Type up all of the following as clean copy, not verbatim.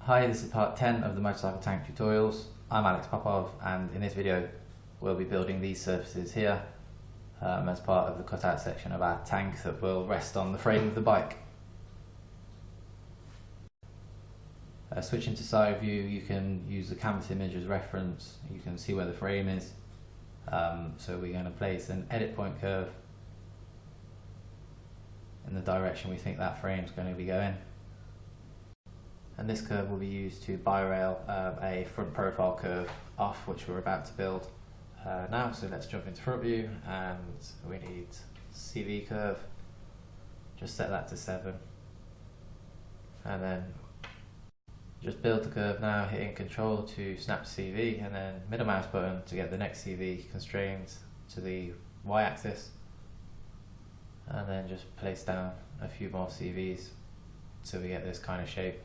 Hi, this is part 10 of the motorcycle tank tutorials. I'm Alex Popov, and in this video we'll be building these surfaces here as part of the cutout section of our tank that will rest on the frame of the bike. Switching to side view, you can use the canvas image as reference. You can see where the frame is. So we're going to place an edit point curve in the direction we think that frame is going to be going. And this curve will be used to bi-rail a front profile curve off, which we're about to build now. So let's jump into front view, and we need CV curve. Just set that to 7, and then just build the curve now, hitting Control to snap to CV, and then middle mouse button to get the next CV constrained to the y-axis, and then just place down a few more CVs so we get this kind of shape.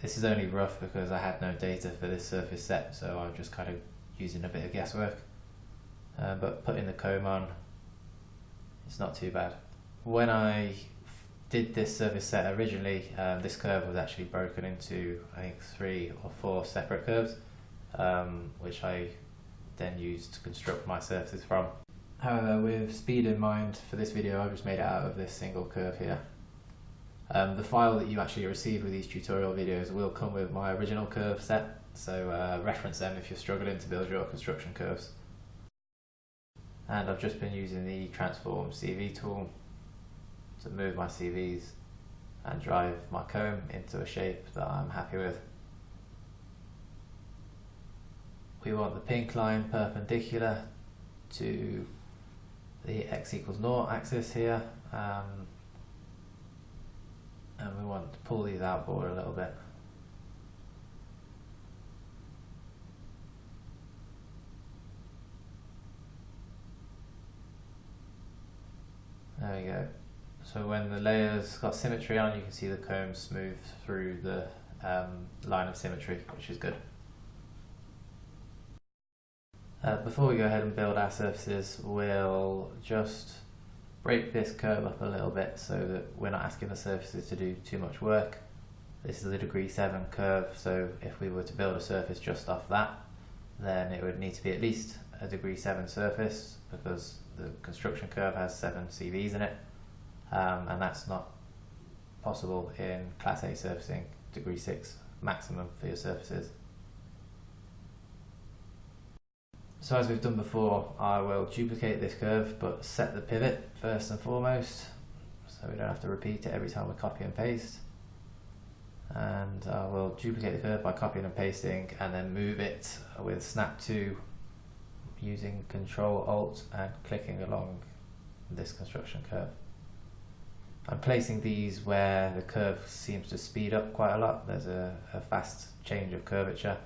This is only rough because I had no data for this surface set, so I'm just kind of using a bit of guesswork. But putting the comb on, it's not too bad. When I did this surface set originally, this curve was actually broken into, I think, 3 or 4 separate curves, which I then used to construct my surfaces from. However, with speed in mind for this video, I've just made it out of this single curve here. The file that you actually receive with these tutorial videos will come with my original curve set, so reference them if you're struggling to build your construction curves. And I've just been using the transform CV tool to move my CVs and drive my comb into a shape that I'm happy with. We want the pink line perpendicular to the x equals 0 axis here. And we want to pull these outboard a little bit. There we go. So when the layer's got symmetry on, you can see the comb smooth through the line of symmetry, which is good. Before we go ahead and build our surfaces, we'll just break this curve up a little bit so that we're not asking the surfaces to do too much work. This is a degree 7 curve, so if we were to build a surface just off that, then it would need to be at least a degree 7 surface, because the construction curve has 7 CVs in it, and that's not possible in Class A surfacing, degree 6 maximum for your surfaces. So as we've done before, I will duplicate this curve but set the pivot first and foremost, so we don't have to repeat it every time we copy and paste. And I will duplicate the curve by copying and pasting, and then move it with snap to using Control Alt and clicking along this construction curve. I'm placing these where the curve seems to speed up quite a lot. There's a fast change of curvature.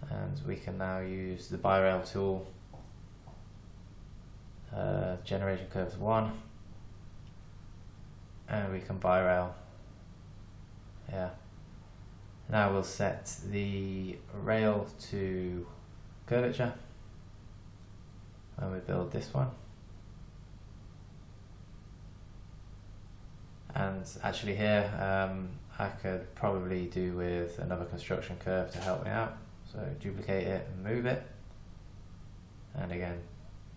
And we can now use the bi-rail tool, generation curves 1, and we can bi-rail. Yeah. Now we'll set the rail to curvature, and we build this one. And actually here, I could probably do with another construction curve to help me out. So duplicate it and move it, and again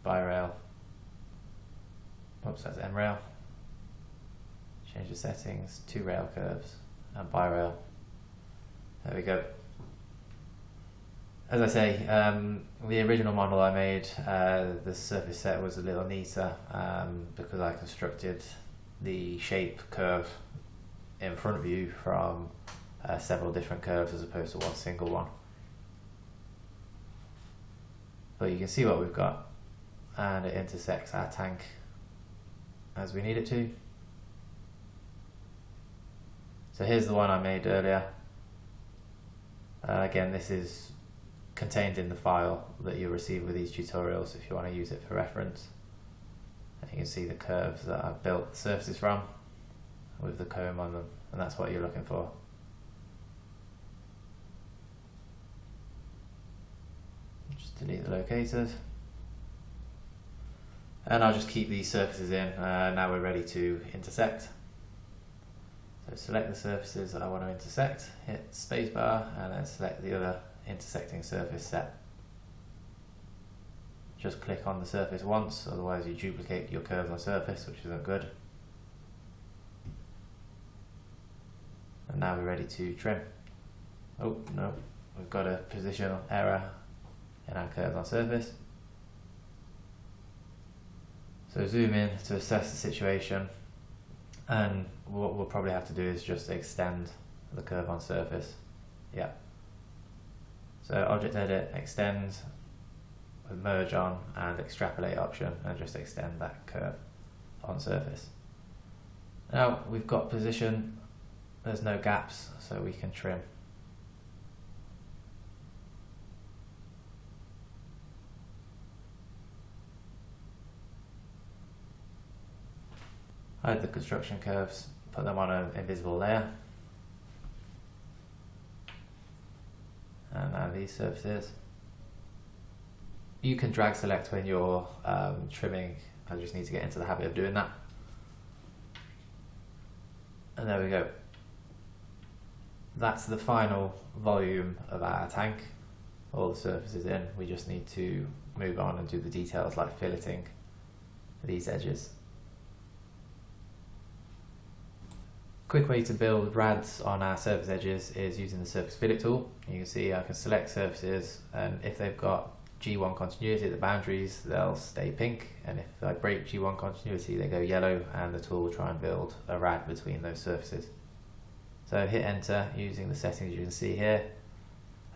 bi-rail, oops, that's M-rail, change the settings, 2 rail curves, and bi-rail. There we go. As I say, the original model I made, the surface set was a little neater because I constructed the shape curve in front view from several different curves as opposed to one single one. But you can see what we've got, and it intersects our tank as we need it to. So here's the one I made earlier. Again, this is contained in the file that you'll receive with these tutorials if you want to use it for reference. And you can see the curves that I've built the surfaces from with the comb on them, and that's what you're looking for. Just delete the locators. And I'll just keep these surfaces in. Now we're ready to intersect. So So select the surfaces that I want to intersect, hit spacebar, and then select the other intersecting surface set. Just click on the surface once, otherwise you duplicate your curves on surface, which isn't good. And now we're ready to trim. Oh no, we've got a positional error in our curves on surface. So zoom in to assess the situation, and what we'll probably have to do is just extend the curve on surface. Yeah. So object edit, extend, with merge on and extrapolate option, and just extend that curve on surface. Now we've got position, there's no gaps, so we can trim. Hide the construction curves, put them on an invisible layer. And now these surfaces. You can drag select when you're trimming. I just need to get into the habit of doing that. And there we go. That's the final volume of our tank. All the surfaces in. We just need to move on and do the details like filleting these edges. Quick way to build rads on our surface edges is using the surface fillet tool. You can see I can select surfaces, and if they've got G1 continuity at the boundaries, they'll stay pink, and if I break G1 continuity, they go yellow, and the tool will try and build a rad between those surfaces. So hit enter using the settings you can see here.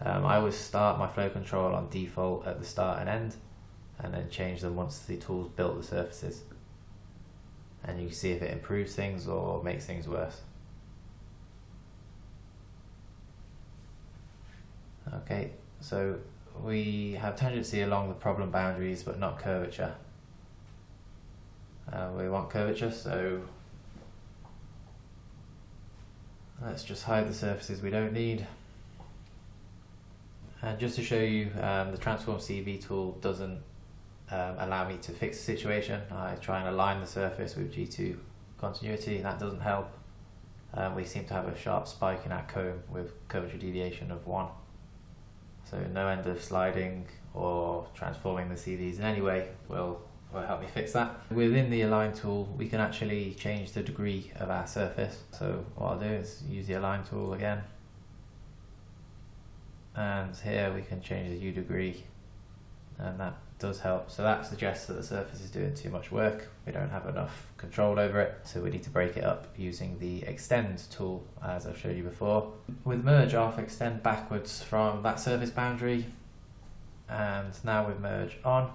I always start my flow control on default at the start and end, and then change them once the tool's built the surfaces. And you can see if it improves things or makes things worse. Okay, so we have tangency along the problem boundaries but not curvature. We want curvature, so let's just hide the surfaces we don't need. And just to show you, the Transform CV tool doesn't allow me to fix the situation. I try and align the surface with G2 continuity, that doesn't help. We seem to have a sharp spike in our comb with curvature deviation of 1. So no end of sliding or transforming the CVs in any way will help me fix that. Within the align tool, we can actually change the degree of our surface. So what I'll do is use the align tool again. And here we can change the U degree, and that does help. So that suggests that the surface is doing too much work. We don't have enough control over it, so we need to break it up using the extend tool, as I've showed you before. With merge off, extend backwards from that surface boundary, and now with merge on,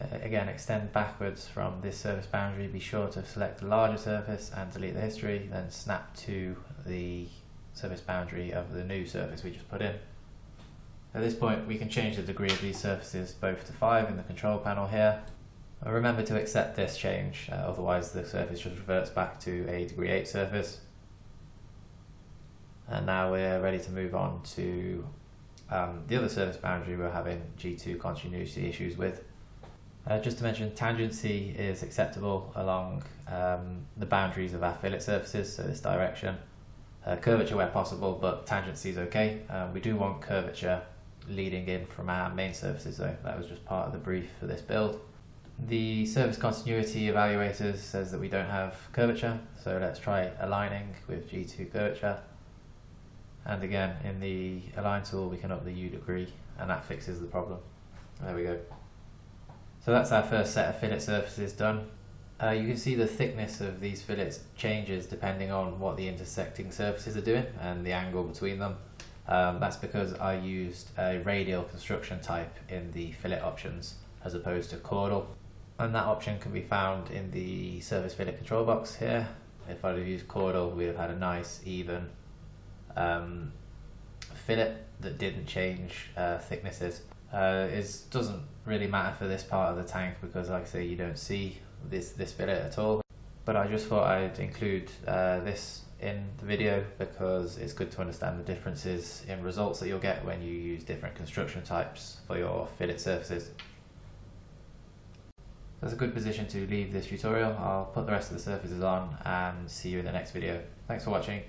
again extend backwards from this surface boundary. Be sure to select the larger surface and delete the history, then snap to the surface boundary of the new surface we just put in. At this point we can change the degree of these surfaces both to 5 in the control panel here. Remember to accept this change, otherwise the surface just reverts back to a degree 8 surface. And now we're ready to move on to the other surface boundary we're having G2 continuity issues with. Just to mention, tangency is acceptable along the boundaries of our fillet surfaces, so this direction. Curvature where possible, but tangency is okay. We do want curvature leading in from our main surfaces though. That was just part of the brief for this build. The surface continuity evaluator says that we don't have curvature, so let's try aligning with G2 curvature. And again, in the align tool we can up the U degree, and that fixes the problem. There we go. So that's our first set of fillet surfaces done. You can see the thickness of these fillets changes depending on what the intersecting surfaces are doing and the angle between them. That's because I used a radial construction type in the fillet options as opposed to chordal, and that option can be found in the surface fillet control box here. If I'd have used chordal, we'd have had a nice even fillet that didn't change thicknesses. It doesn't really matter for this part of the tank because, like I say, you don't see this fillet at all, but I just thought I'd include this in the video because it's good to understand the differences in results that you'll get when you use different construction types for your fillet surfaces. That's a good position to leave this tutorial. I'll put the rest of the surfaces on and see you in the next video. Thanks for watching.